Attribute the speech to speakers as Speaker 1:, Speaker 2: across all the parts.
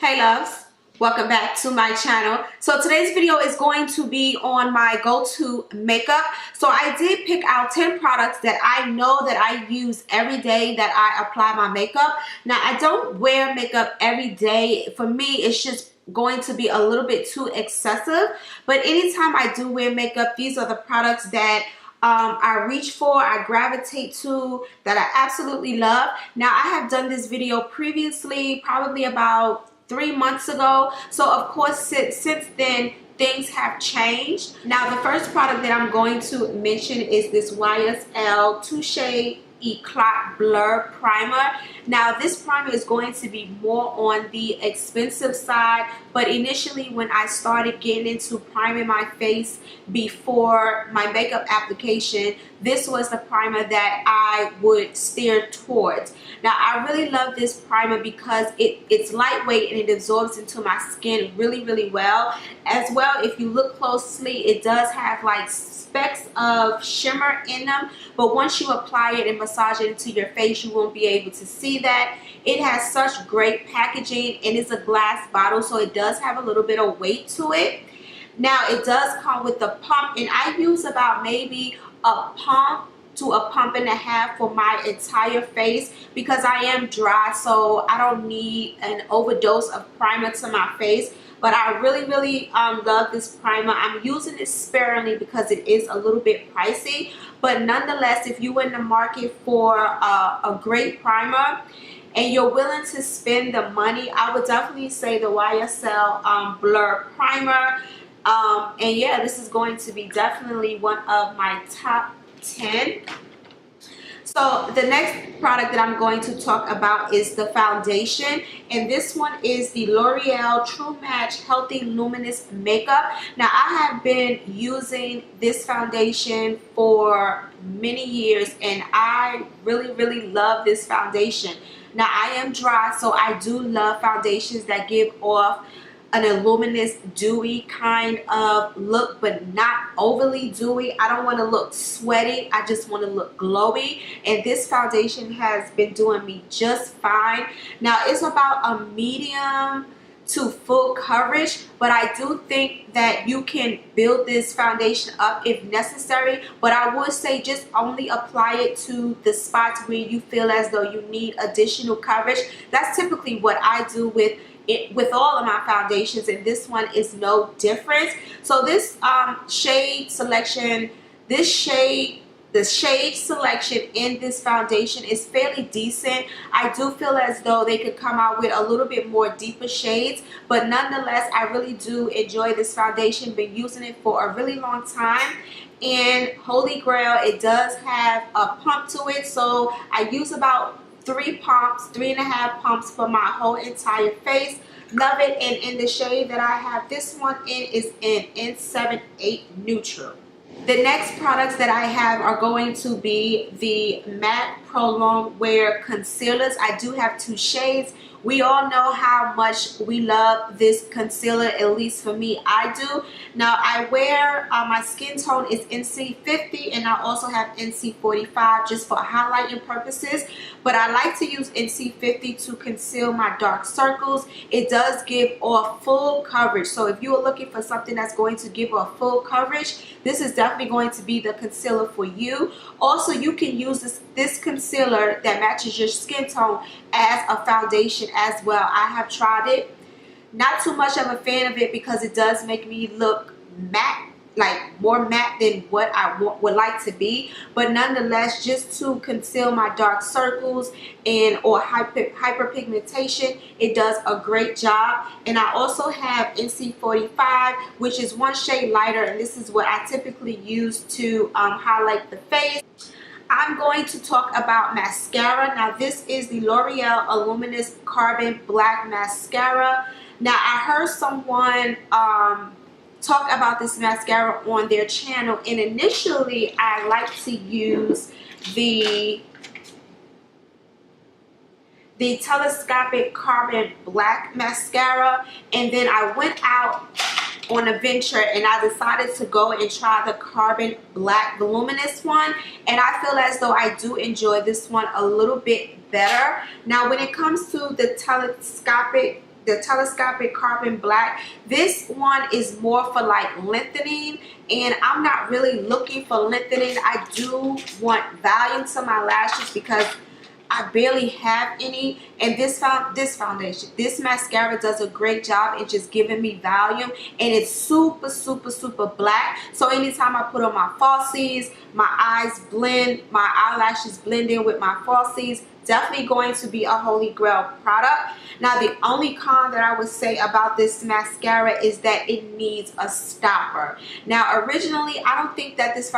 Speaker 1: Hey loves, welcome back to my channel. So today's video is going to be on my go-to makeup. So I did pick out 10 products that I know that I use every day that I apply my makeup. Now I don't wear makeup every day. For me, it's just going to be a little bit too excessive. But anytime I do wear makeup, these are the products that I reach for, I gravitate to, that I absolutely love. Now I have done this video previously, probably about 3 months ago. So of course since then things have changed. Now the first product that I'm going to mention is this YSL Touche Eclat Blur Primer. Now this primer is going to be more on the expensive side, but initially when I started getting into priming my face before my makeup application, this was the primer that I would steer towards. Now I really love this primer because it's lightweight and it absorbs into my skin really well. As well, if you look closely, it does have like specks of shimmer in them, but once you apply it and massage it into your face, you won't be able to see that. It has such great packaging and it's a glass bottle, so it does have a little bit of weight to it. Now it does come with a pump, and I use about maybe a pump to a pump and a half for my entire face because I am dry, so I don't need an overdose of primer to my face. But I really love this primer. I'm using it sparingly because it is a little bit pricey, but nonetheless, if you're in the market for a great primer and you're willing to spend the money, I would definitely say the YSL Blur Primer. And yeah, this is going to be definitely one of my top 10. So the next product that I'm going to talk about is the foundation, and this one is the L'Oreal True Match Healthy Luminous Makeup. Now I have been using this foundation for many years and I really love this foundation. Now I am dry, so I do love foundations that give off an luminous, dewy kind of look, but not overly dewy. I don't want to look sweaty. I just want to look glowy, and this foundation has been doing me just fine. Now it's about a medium to full coverage, but I do think that you can build this foundation up if necessary, but I would say just only apply it to the spots where you feel as though you need additional coverage. That's typically what I do with all of my foundations, and this one is no different. So this shade selection, the shade selection in this foundation is fairly decent. I do feel as though they could come out with a little bit more deeper shades, but nonetheless I really do enjoy this foundation. Been using it for a really long time, and holy grail, it does have a pump to it, so I use about 3.5 pumps for my whole entire face. Love it. And in the shade that I have this one in is in N78 Neutral. The next products that I have are going to be the Matte Prolonged Wear Concealers. I do have two shades. We all know how much we love this concealer, at least for me, I do. Now I wear, my skin tone is NC50 and I also have NC45 just for highlighting purposes. But I like to use NC50 to conceal my dark circles. It does give off full coverage. So if you are looking for something that's going to give off full coverage, this is definitely going to be the concealer for you. Also, you can use this concealer that matches your skin tone as a foundation as well. I have tried it. Not too much of a fan of it because it does make me look matte, like more matte than what I would like to be, but nonetheless, just to conceal my dark circles and or hyperpigmentation, it does a great job. And I also have NC45, which is one shade lighter, and this is what I typically use to highlight the face. I'm going to talk about mascara. Now this is the L'Oreal Luminous Carbon Black Mascara. Now I heard someone talk about this mascara on their channel, and initially I like to use the Telescopic Carbon Black Mascara, and then I went out on a venture and I decided to go and try the Carbon Black Voluminous one, and I feel as though I do enjoy this one a little bit better. Now when it comes to the Telescopic the telescopic carbon black. This one is more for like lengthening, and I'm not really looking for lengthening. I do want volume to my lashes because I barely have any, and this mascara does a great job in just giving me volume, and it's super, super, super black. So anytime I put on my falsies, my eyes blend, my eyelashes blend in with my falsies. Definitely going to be a holy grail product. Now, the only con that I would say about this mascara is that it needs a stopper. Now, originally, I don't think that this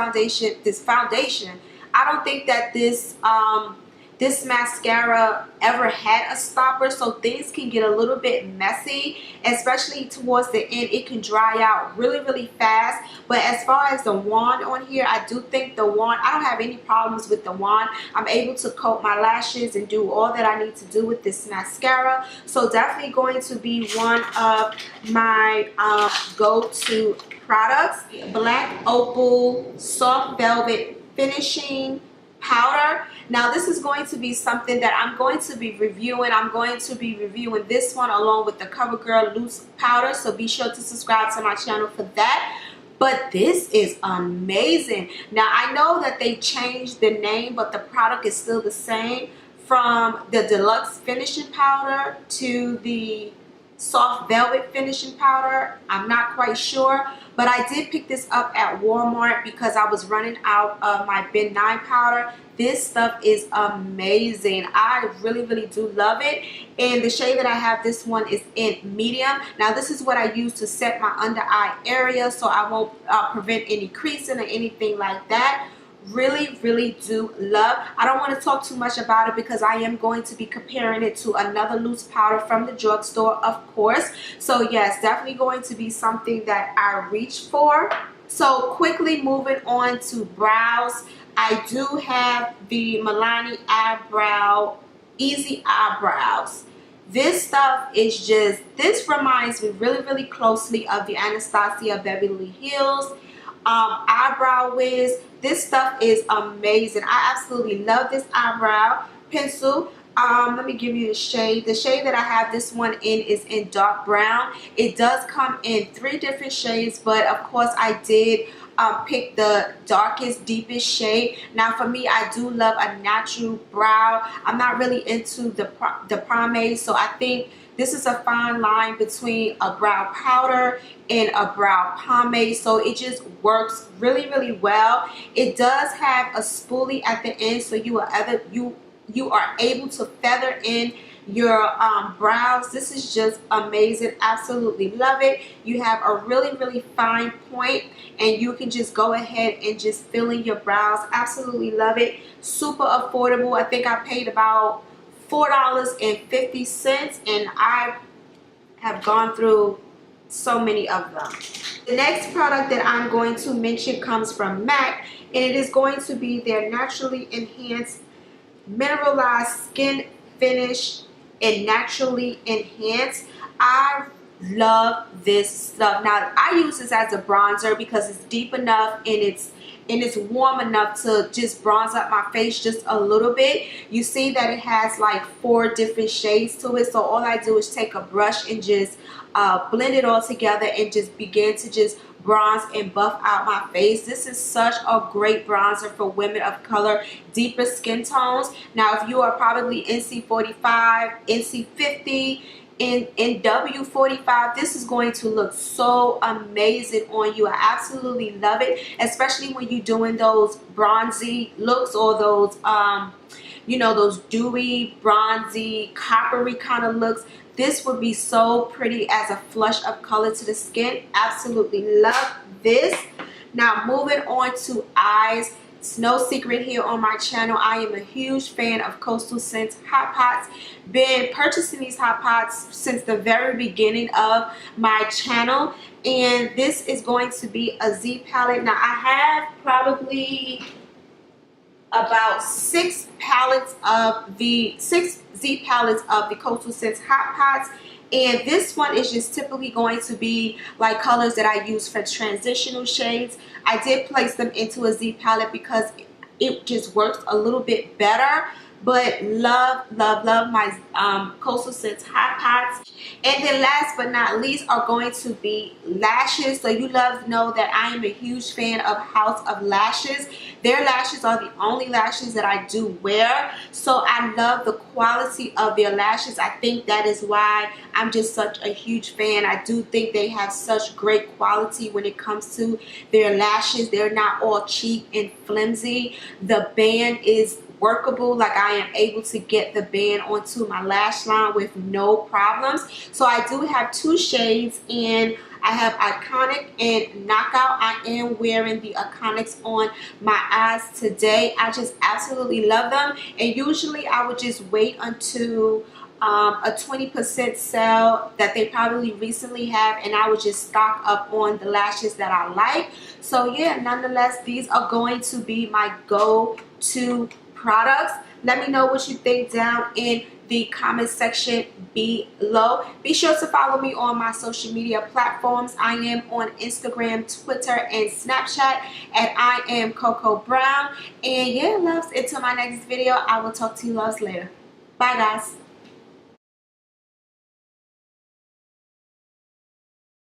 Speaker 1: this mascara ever had a stopper, so things can get a little bit messy, especially towards the end. It can dry out really, really fast. But as far as the wand on here, I do think the wand, I don't have any problems with the wand. I'm able to coat my lashes and do all that I need to do with this mascara. So definitely going to be one of my go-to products. Black Opal Soft Velvet Finishing Powder. Now this is going to be something that I'm going to be reviewing. I'm going to be reviewing this one along with the CoverGirl Loose Powder, so be sure to subscribe to my channel for that. But this is amazing. Now I know that they changed the name, but the product is still the same, from the Deluxe Finishing Powder to the Soft Velvet Finishing Powder. I'm not quite sure, but I did pick this up at Walmart because I was running out of my Ben 9 powder. This stuff is amazing. I really, really do love it. And the shade that I have, this one is in medium. Now this is what I use to set my under eye area so I won't prevent any creasing or anything like that. Really, really do love. I don't want to talk too much about it because I am going to be comparing it to another loose powder from the drugstore, of course. So yes, definitely going to be something that I reach for. So quickly moving on to brows, I do have the Milani Eyebrow Easy Eyebrows. This stuff is just, this reminds me really, really closely of the Anastasia Beverly Hills eyebrow wiz. This stuff is amazing. I absolutely love this eyebrow pencil. Let me give you the shade. The shade that I have this one in is in dark brown. It does come in 3 different shades, but of course I did pick the darkest, deepest shade. Now for me, I do love a natural brow. I'm not really into the pomade, so I think this is a fine line between a brow powder and a brow pomade, so it just works really, really well. It does have a spoolie at the end, so you are able to feather in your brows. This is just amazing. Absolutely love it. You have a really, really fine point, and you can just go ahead and just fill in your brows. Absolutely love it. Super affordable. I think I paid about $4.50, and I have gone through so many of them. The next product that I'm going to mention comes from MAC, and it is going to be their Naturally Enhanced Mineralized Skin Finish and Naturally Enhanced. I love this stuff. Now I use this as a bronzer because it's deep enough and it's warm enough to just bronze up my face just a little bit. You see that it has like 4 different shades to it, so all I do is take a brush and just blend it all together and just begin to just bronze and buff out my face. This is such a great bronzer for women of color, deeper skin tones. Now if you are probably NC45, NC50, in W45, this is going to look so amazing on you. I absolutely love it, especially when you're doing those bronzy looks or those you know, those dewy, bronzy, coppery kind of looks. This would be so pretty as a flush of color to the skin. Absolutely love this. Now moving on to eyes. It's no secret here on my channel, I am a huge fan of Coastal Scents Hot Pots. Been purchasing these Hot Pots since the very beginning of my channel, and this is going to be a Z palette. Now I have probably about 6 Z palettes of the Coastal Scents Hot Pots. And this one is just typically going to be like colors that I use for transitional shades. I did place them into a Z palette because it just works a little bit better. but love my Coastal Scents hot pots. And then last but not least are going to be lashes. So you love know that I am a huge fan of House of Lashes. Their lashes are the only lashes that I do wear, so I love the quality of their lashes. I think that is why I'm just such a huge fan. I do think they have such great quality when it comes to their lashes. They're not all cheap and flimsy. The band is workable. Like, I am able to get the band onto my lash line with no problems. So I do have two shades, and I have Iconic and Knockout. I am wearing the Iconics on my eyes today. I just absolutely love them, and usually I would just wait until a 20% sale that they probably recently have, and I would just stock up on the lashes that I like. So yeah, nonetheless, these are going to be my go-to products. Let me know what you think down in the comment section below. Be sure to follow me on my social media platforms. I am on Instagram, Twitter, and Snapchat at I am Coco Brown. And yeah, loves, until my next video, I will talk to you loves later. Bye guys.